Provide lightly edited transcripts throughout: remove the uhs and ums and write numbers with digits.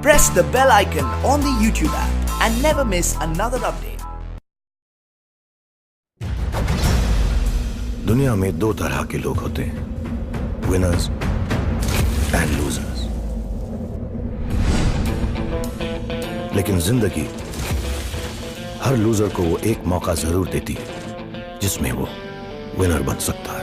Press the bell icon on the YouTube app and never miss another update. दुनिया में दो तरह के लोग होते हैं, विनर्स एंड लूजर्स। लेकिन जिंदगी हर लूजर को वो एक मौका जरूर देती है जिसमें वो विनर बन सकता है।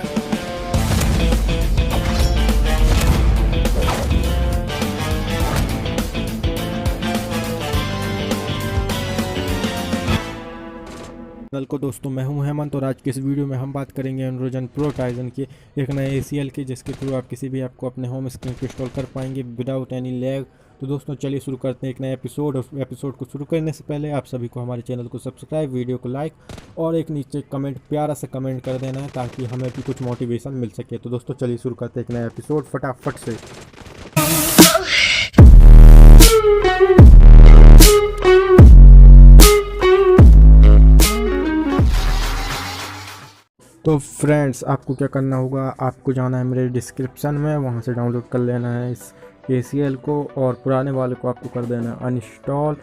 चैनल को दोस्तों मैं हूं हेमंत और आज की इस वीडियो में हम बात करेंगे एंड्रोजन प्रो टाइजन के एक नए ACL के, जिसके थ्रू आप किसी भी ऐप को अपने होम स्क्रीन पर इंस्टॉल कर पाएंगे विदाउट एनी लैग। तो दोस्तों चलिए शुरू करते हैं एक नया एपिसोड। एपिसोड को शुरू करने से पहले आप सभी को हमारे चैनल को सब्सक्राइब, वीडियो को लाइक और एक नीचे कमेंट, प्यारा सा कमेंट कर देना है ताकि हमें भी कुछ मोटिवेशन मिल सके। तो दोस्तों चलिए शुरू करते हैं एक नया एपिसोड फटाफट से। तो फ्रेंड्स आपको क्या करना होगा, आपको जाना है मेरे डिस्क्रिप्शन में, वहाँ से डाउनलोड कर लेना है इस ACL को और पुराने वाले को आपको कर देना है अनइंस्टॉल।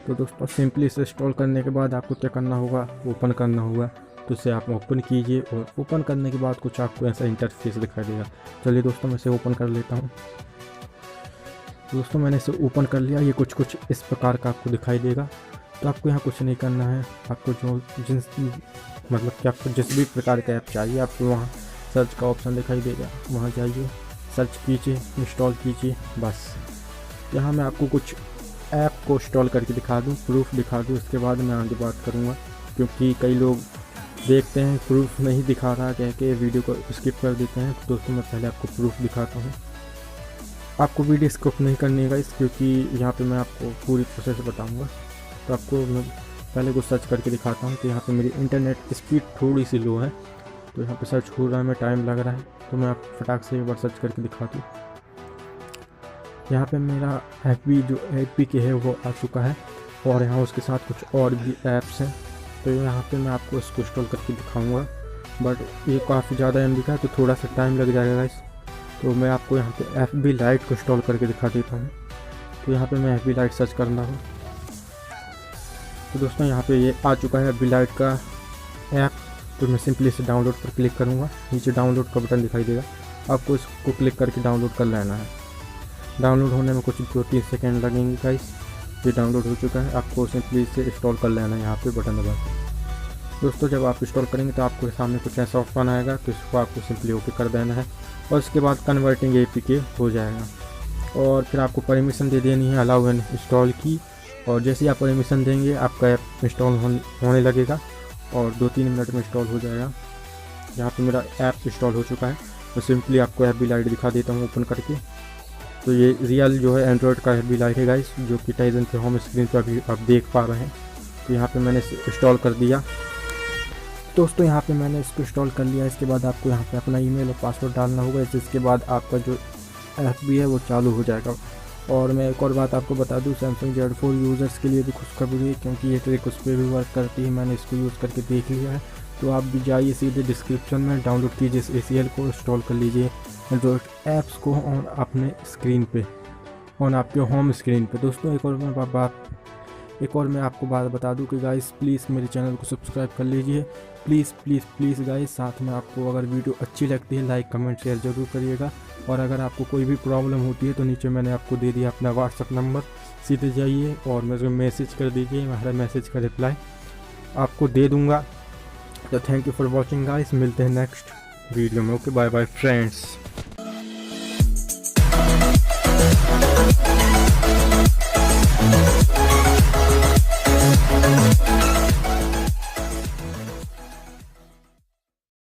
तो दोस्तों सिंपली इसे इंस्टॉल करने के बाद आपको क्या करना होगा, ओपन करना होगा। तो इसे आप ओपन कीजिए और ओपन करने के बाद कुछ आपको ऐसा इंटरफेस दिखाई देगा। चलिए दोस्तों मैं इसे ओपन कर लेता हूँ। दोस्तों मैंने इसे ओपन कर लिया, ये कुछ इस प्रकार का आपको दिखाई देगा। तो आपको यहाँ कुछ नहीं करना है, आपको मतलब कि आपको जिस भी प्रकार का ऐप चाहिए आपको वहाँ सर्च का ऑप्शन दिखाई देगा, वहाँ जाइए, सर्च कीजिए, इंस्टॉल कीजिए। बस यहाँ मैं आपको कुछ ऐप को इंस्टॉल करके दिखा दूँ, प्रूफ दिखा दूँ, इसके बाद मैं आगे बात करूँगा। क्योंकि कई लोग देखते हैं प्रूफ नहीं दिखा रहा कह के वीडियो को स्किप कर देते हैं। तो दोस्तों मैं पहले आपको प्रूफ दिखाता हूँ। आपको वीडियो स्किप नहीं करनी है गाइस, क्योंकि यहाँ पर मैं आपको पूरी प्रोसेस बताऊँगा। तो आपको मैं पहले कुछ सर्च करके दिखाता हूँ। तो यहाँ पे मेरी इंटरनेट स्पीड थोड़ी सी लो है, तो यहाँ पे सर्च हो रहा है, मैं टाइम लग रहा है। तो मैं आप फटाक से एक बार सर्च करके दिखा दूँ। यहाँ पे मेरा EP है वो आ चुका है और यहाँ उसके साथ कुछ और भी ऐप्स हैं। तो यहाँ पे मैं आपको इसको इंस्टॉल करके दिखाऊँगा, बट ये काफ़ी ज़्यादा MB का है तो थोड़ा सा टाइम लग जाएगा इस। तो मैं आपको यहाँ पे FB लाइट को इंस्टॉल करके दिखा देता हूँ। तो यहाँ पर मैं FB लाइट सर्च करना हूँ। तो दोस्तों यहाँ पे ये आ चुका है FB लाइट का ऐप। तो मैं सिंपली इसे डाउनलोड पर क्लिक करूँगा, नीचे डाउनलोड का बटन दिखाई देगा, आपको इसको क्लिक करके डाउनलोड कर लेना है। डाउनलोड होने में कुछ 2-3 सेकंड लगेंगे गाइस। ये डाउनलोड हो चुका है, आपको सिंपली इसे इंस्टॉल कर लेना है यहाँ पे बटन दबा के। दोस्तों जब आप इंस्टॉल करेंगे तो आपको सामने कुछ ऐसा ऑप्शन आएगा, तो इसको आपको सिंपली ओके कर देना है और उसके बाद कन्वर्टिंग APK हो जाएगा। और फिर आपको परमिशन दे देनी है अलाउ एंड इंस्टॉल की, और जैसे ही आप परमिशन देंगे आपका ऐप इंस्टॉल होने लगेगा और 2-3 मिनट में इंस्टॉल हो जाएगा। यहाँ पे मेरा ऐप इंस्टॉल हो चुका है। तो सिंपली आपको FB लाइट दिखा देता हूँ ओपन करके। तो ये रियल जो है एंड्रॉयड का FB लाइट है गाइस, जो कि टाइजन के होम स्क्रीन पर अभी आप देख पा रहे हैं। तो यहाँ पे मैंने इंस्टॉल कर दिया। दोस्तों यहाँ पे मैंने इसको इंस्टॉल कर लिया। इसके बाद आपको यहाँ पे अपना ईमेल और पासवर्ड डालना होगा, जिसके बाद आपका जो FB है वो चालू हो जाएगा। और मैं एक और बात आपको बता दूं, सैमसंग Z4 यूज़र्स के लिए भी खुशखबरी है, क्योंकि ये ट्रिक उस पर भी वर्क करती है। मैंने इसको यूज़ करके देख लिया है। तो आप भी जाइए सीधे डिस्क्रिप्शन में, डाउनलोड कीजिए इस ACL को, इंस्टॉल कर लीजिए एंड्रॉयड ऐप्स को ऑन अपने स्क्रीन पे, ऑन आपके होम स्क्रीन पे। दोस्तों एक और मैं आपको बात बता दूं कि गाइस प्लीज़ मेरे चैनल को सब्सक्राइब कर लीजिए, प्लीज़ गाइस। साथ में आपको अगर वीडियो अच्छी लगती है लाइक कमेंट शेयर ज़रूर करिएगा। और अगर आपको कोई भी प्रॉब्लम होती है तो नीचे मैंने आपको दे दिया अपना WhatsApp नंबर, सीधे जाइए और मुझे मैसेज कर दीजिए, हमारा मैसेज का रिप्लाई आपको दे दूँगा। तो thank you for watching guys, मिलते हैं नेक्स्ट वीडियो में। Okay bye bye friends.